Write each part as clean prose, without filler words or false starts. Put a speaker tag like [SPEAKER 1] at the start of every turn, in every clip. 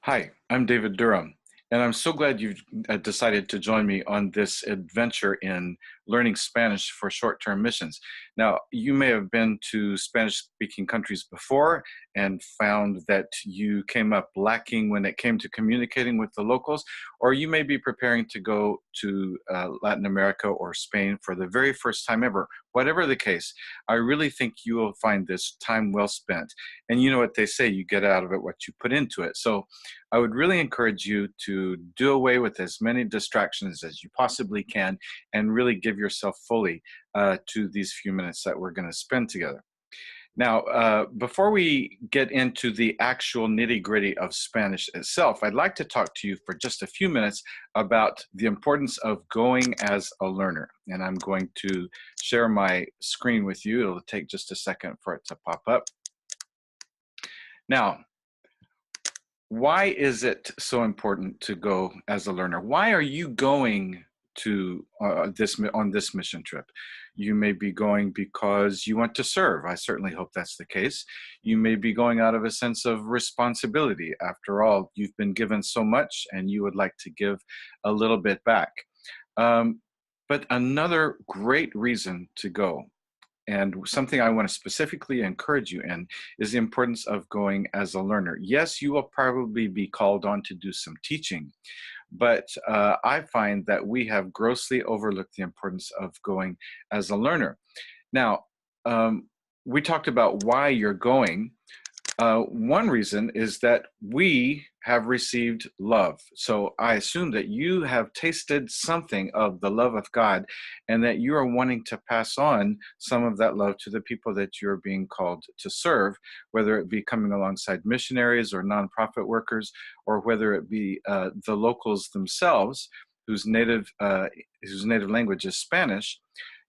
[SPEAKER 1] Hi, I'm David Durham, and I'm so glad you've decided to join me on this adventure in learning Spanish for short-term missions. Now, you may have been to Spanish-speaking countries before and found that you came up lacking when it came to communicating with the locals, or you may be preparing to go to Latin America or Spain for the very first time ever. Whatever the case, I really think you will find this time well spent. And you know what they say, you get out of it what you put into it. So I would really encourage you to do away with as many distractions as you possibly can and really give yourself fully to these few minutes that we're going to spend together. Now, before we get into the actual nitty gritty of Spanish itself, I'd like to talk to you for just a few minutes about the importance of going as a learner. And I'm going to share my screen with you. It'll take just a second for it to pop up. Now, why is it so important to go as a learner? Why are you going to on this mission trip? You may be going because you want to serve. I certainly hope that's the case. You may be going out of a sense of responsibility. After all, you've been given so much and you would like to give a little bit back. But another great reason to go, and something I want to specifically encourage you in, is the importance of going as a learner. Yes, you will probably be called on to do some teaching, but I find that we have grossly overlooked the importance of going as a learner. Now, we talked about why you're going. One reason is that we have received love. So I assume that you have tasted something of the love of God and that you are wanting to pass on some of that love to the people that you're being called to serve, whether it be coming alongside missionaries or nonprofit workers, or whether it be the locals themselves whose native language is Spanish.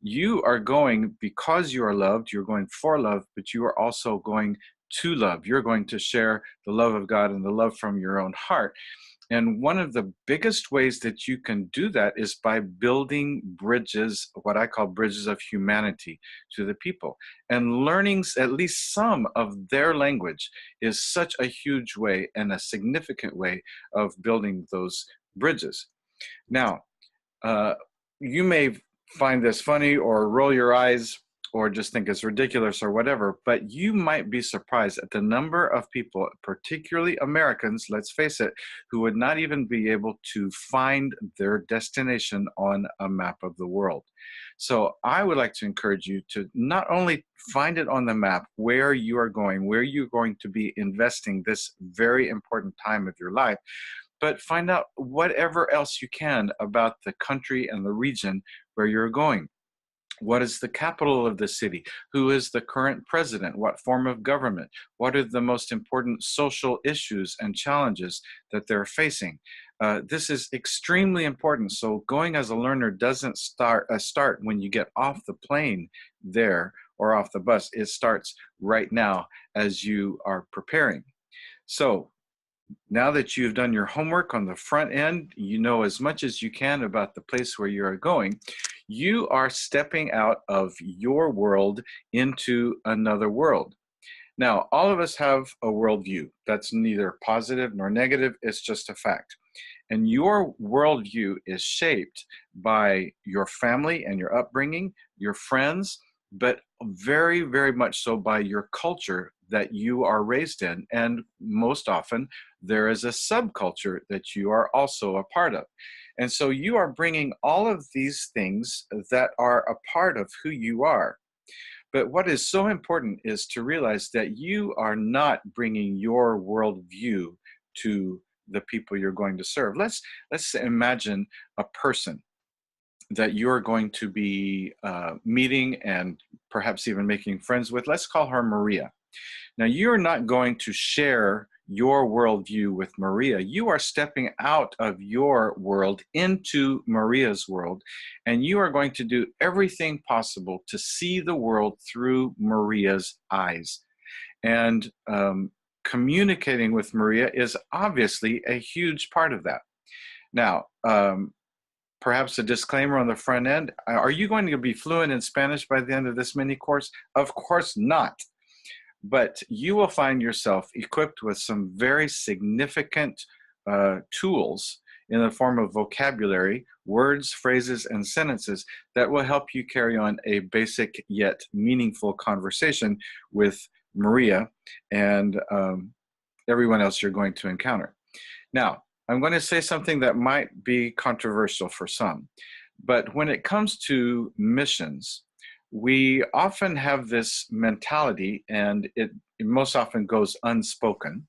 [SPEAKER 1] You are going because you are loved, you're going for love, but you are also going to love. You're going to share the love of God and the love from your own heart. And one of the biggest ways that you can do that is by building bridges, what I call bridges of humanity, to the people. And learning at least some of their language is such a huge way and a significant way of building those bridges. Now, you may find this funny or roll your eyes or just think it's ridiculous or whatever, but you might be surprised at the number of people, particularly Americans, let's face it, who would not even be able to find their destination on a map of the world. So I would like to encourage you to not only find it on the map where you are going, where you're going to be investing this very important time of your life, but find out whatever else you can about the country and the region where you're going. What is the capital of the city? Who is the current president? What form of government? What are the most important social issues and challenges that they're facing? This is extremely important. So going as a learner doesn't start when you get off the plane there or off the bus. It starts right now as you are preparing. So now that you've done your homework on the front end, you know as much as you can about the place where you are going. You are stepping out of your world into another world. Now, all of us have a worldview. That's neither positive nor negative. It's just a fact. And your worldview is shaped by your family and your upbringing, your friends, but very, very much so by your culture that you are raised in. And most often, there is a subculture that you are also a part of. And so you are bringing all of these things that are a part of who you are. But what is so important is to realize that you are not bringing your worldview to the people you're going to serve. Let's imagine a person that you're going to be meeting and perhaps even making friends with. Let's call her Maria. Now, you're not going to share your worldview with Maria. You are stepping out of your world into Maria's world, and you are going to do everything possible to see the world through Maria's eyes. And communicating with Maria is obviously a huge part of that. Now, perhaps a disclaimer on the front end. Are you going to be fluent in Spanish by the end of this mini course? Of course not. but you will find yourself equipped with some very significant tools in the form of vocabulary, words, phrases, and sentences that will help you carry on a basic yet meaningful conversation with Maria and everyone else you're going to encounter. Now, I'm going to say something that might be controversial for some, but when it comes to missions, we often have this mentality, and it most often goes unspoken.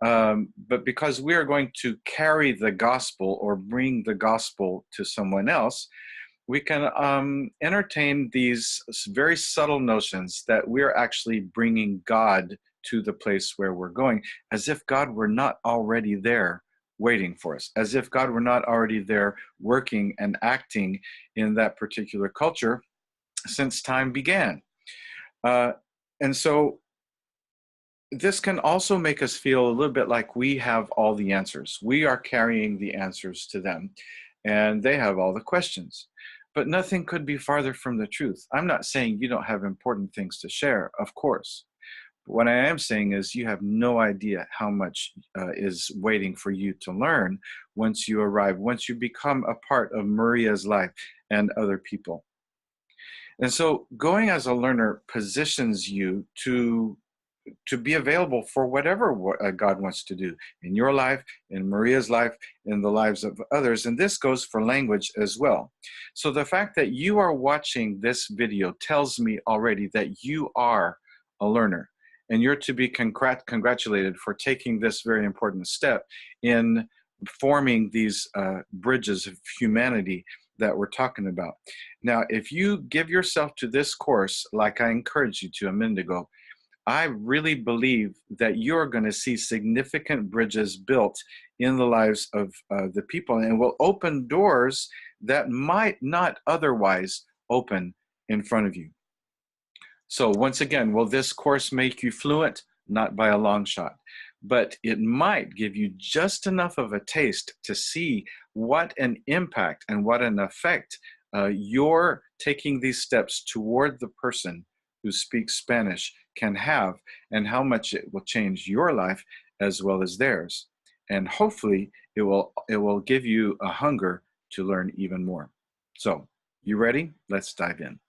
[SPEAKER 1] But because we are going to carry the gospel or bring the gospel to someone else, we can entertain these very subtle notions that we're actually bringing God to the place where we're going, as if God were not already there waiting for us, as if God were not already there working and acting in that particular culture since time began. And so this can also make us feel a little bit like we have all the answers. We are carrying the answers to them, and they have all the questions. But nothing could be farther from the truth. I'm not saying you don't have important things to share, of course. But what I am saying is you have no idea how much is waiting for you to learn once you arrive, once you become a part of Maria's life and other people. And so going as a learner positions you to be available for whatever God wants to do in your life, in Maria's life, in the lives of others. And this goes for language as well. So the fact that you are watching this video tells me already that you are a learner, and you're to be congratulated for taking this very important step in forming these bridges of humanity that we're talking about. Now, if you give yourself to this course, like I encouraged you to a minute ago, I really believe that you're going to see significant bridges built in the lives of the people, and will open doors that might not otherwise open in front of you. So once again, will this course make you fluent? Not by a long shot, but it might give you just enough of a taste to see what an impact and what an effect you're taking these steps toward the person who speaks Spanish can have, and how much it will change your life as well as theirs. And hopefully it will give you a hunger to learn even more. So, you ready? Let's dive in.